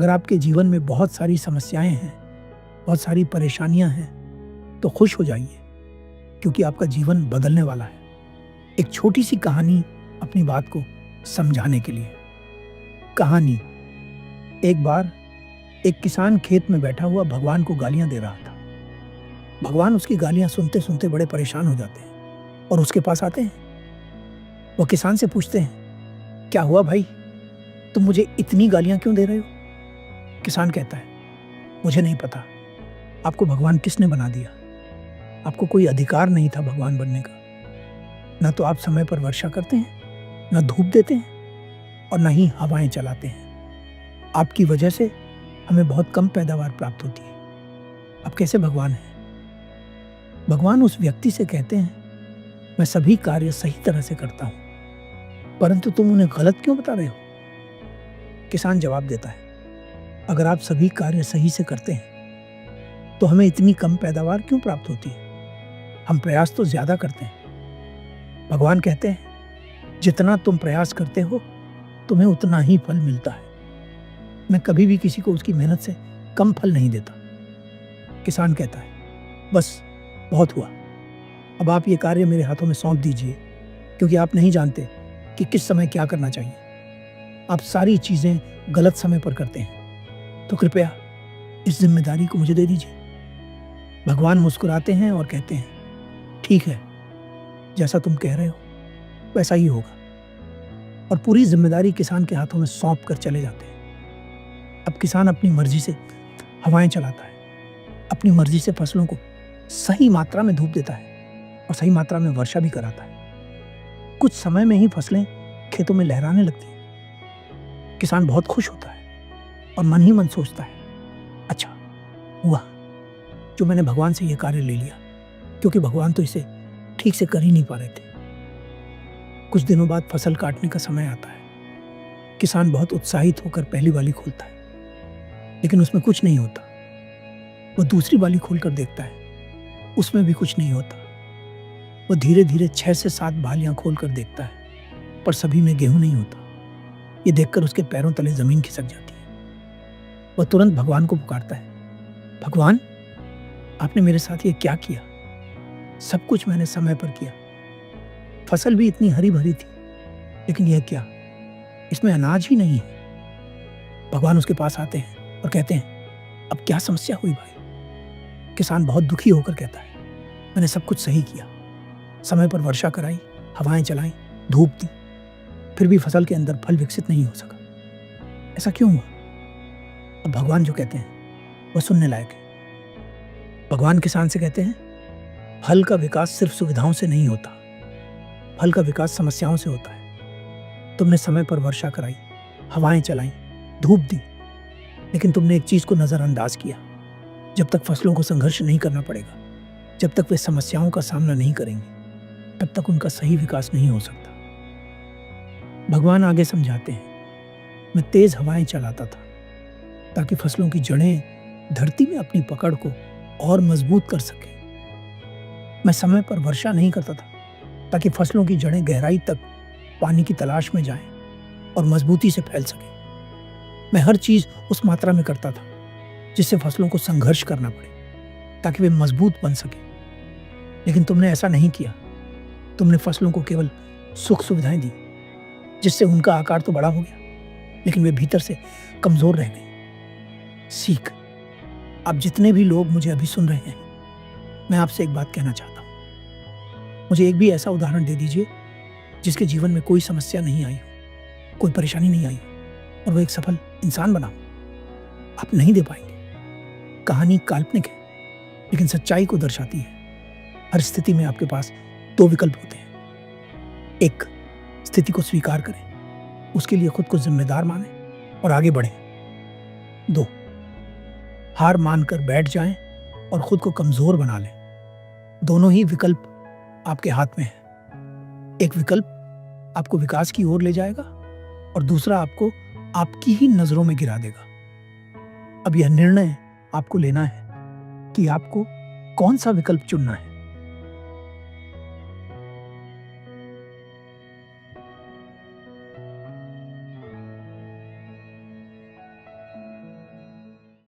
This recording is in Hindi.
अगर आपके जीवन में बहुत सारी समस्याएं हैं, बहुत सारी परेशानियां हैं, तो खुश हो जाइए, क्योंकि आपका जीवन बदलने वाला है। एक छोटी सी कहानी अपनी बात को समझाने के लिए। कहानी। एक बार एक किसान खेत में बैठा हुआ भगवान को गालियां दे रहा था। भगवान उसकी गालियां सुनते सुनते बड़े परेशान हो जाते हैं और उसके पास आते हैं। वह किसान से पूछते हैं, क्या हुआ भाई, तुम मुझे इतनी गालियां क्यों दे रहे हो? किसान कहता है, मुझे नहीं पता आपको भगवान किसने बना दिया। आपको कोई अधिकार नहीं था भगवान बनने का। न तो आप समय पर वर्षा करते हैं, न धूप देते हैं और न ही हवाएं चलाते हैं। आपकी वजह से हमें बहुत कम पैदावार प्राप्त होती है। आप कैसे भगवान हैं? भगवान उस व्यक्ति से कहते हैं, मैं सभी कार्य सही तरह से करता हूं, परंतु तुम उन्हें गलत क्यों बता रहे हो? किसान जवाब देता है, अगर आप सभी कार्य सही से करते हैं तो हमें इतनी कम पैदावार क्यों प्राप्त होती है? हम प्रयास तो ज्यादा करते हैं। भगवान कहते हैं, जितना तुम प्रयास करते हो तुम्हें उतना ही फल मिलता है। मैं कभी भी किसी को उसकी मेहनत से कम फल नहीं देता। किसान कहता है, बस बहुत हुआ, अब आप ये कार्य मेरे हाथों में सौंप दीजिए, क्योंकि आप नहीं जानते कि किस समय क्या करना चाहिए। आप सारी चीजें गलत समय पर करते हैं, तो कृपया इस जिम्मेदारी को मुझे दे दीजिए। भगवान मुस्कुराते हैं और कहते हैं, ठीक है, जैसा तुम कह रहे हो वैसा ही होगा, और पूरी जिम्मेदारी किसान के हाथों में सौंप कर चले जाते हैं। अब किसान अपनी मर्जी से हवाएं चलाता है, अपनी मर्जी से फसलों को सही मात्रा में धूप देता है और सही मात्रा में वर्षा भी कराता है। कुछ समय में ही फसलें खेतों में लहराने लगती हैं। किसान बहुत खुश होता है और मन ही मन सोचता है, अच्छा हुआ जो मैंने भगवान से यह कार्य ले लिया, क्योंकि भगवान तो इसे ठीक से कर ही नहीं पा रहे थे। कुछ दिनों बाद फसल काटने का समय आता है। किसान बहुत उत्साहित होकर पहली बाली खोलता है, लेकिन उसमें कुछ नहीं होता। वह दूसरी बाली खोलकर देखता है, उसमें भी कुछ नहीं होता। वह धीरे धीरे 6 से 7 बालियां खोलकर देखता है, पर सभी में गेहूं नहीं होता। ये देखकर उसके पैरों तले जमीन खिसक जाती है। वह तुरंत भगवान को पुकारता है, भगवान, आपने मेरे साथ ये क्या किया? सब कुछ मैंने समय पर किया, फसल भी इतनी हरी भरी थी, लेकिन यह क्या, इसमें अनाज ही नहीं है। भगवान उसके पास आते हैं और कहते हैं, अब क्या समस्या हुई भाई? किसान बहुत दुखी होकर कहता है, मैंने सब कुछ सही किया, समय पर वर्षा कराई, हवाएं चलाई, धूप दी, फिर भी फसल के अंदर फल विकसित नहीं हो सका। ऐसा क्यों हुआ? अब भगवान जो कहते हैं वह सुनने लायक है। भगवान किसान से कहते हैं, फल का विकास सिर्फ सुविधाओं से नहीं होता, फल का विकास समस्याओं से होता है। तुमने समय पर वर्षा कराई, हवाएं चलाई, धूप दी, लेकिन तुमने एक चीज को नजरअंदाज किया। जब तक फसलों को संघर्ष नहीं करना पड़ेगा, जब तक वे समस्याओं का सामना नहीं करेंगे, तब तक उनका सही विकास नहीं हो सकता। भगवान आगे समझाते हैं, मैं तेज हवाएं चलाता था ताकि फसलों की जड़ें धरती में अपनी पकड़ को और मजबूत कर सके। मैं समय पर वर्षा नहीं करता था ताकि फसलों की जड़ें गहराई तक पानी की तलाश में जाएं और मजबूती से फैल सके। मैं हर चीज उस मात्रा में करता था जिससे फसलों को संघर्ष करना पड़े, ताकि वे मजबूत बन सके। लेकिन तुमने ऐसा नहीं किया। तुमने फसलों को केवल सुख सुविधाएं दी, जिससे उनका आकार तो बड़ा हो गया, लेकिन वे भीतर से कमजोर रह गए। सीख। आप जितने भी लोग मुझे अभी सुन रहे हैं, मैं आपसे एक बात कहना चाहता हूं। मुझे एक भी ऐसा उदाहरण दे दीजिए जिसके जीवन में कोई समस्या नहीं आई हो, कोई परेशानी नहीं आई हो, और वो एक सफल इंसान बना हो। आप नहीं दे पाएंगे। कहानी काल्पनिक है, लेकिन सच्चाई को दर्शाती है। हर स्थिति में आपके पास 2 विकल्प होते हैं। एक, स्थिति को स्वीकार करें, उसके लिए खुद को जिम्मेदार मानें और आगे बढ़ें। 2, हार मानकर बैठ जाएं और खुद को कमजोर बना लें। दोनों ही विकल्प आपके हाथ में है। एक विकल्प आपको विकास की ओर ले जाएगा और दूसरा आपको आपकी ही नजरों में गिरा देगा। अब यह निर्णय आपको लेना है कि आपको कौन सा विकल्प चुनना है।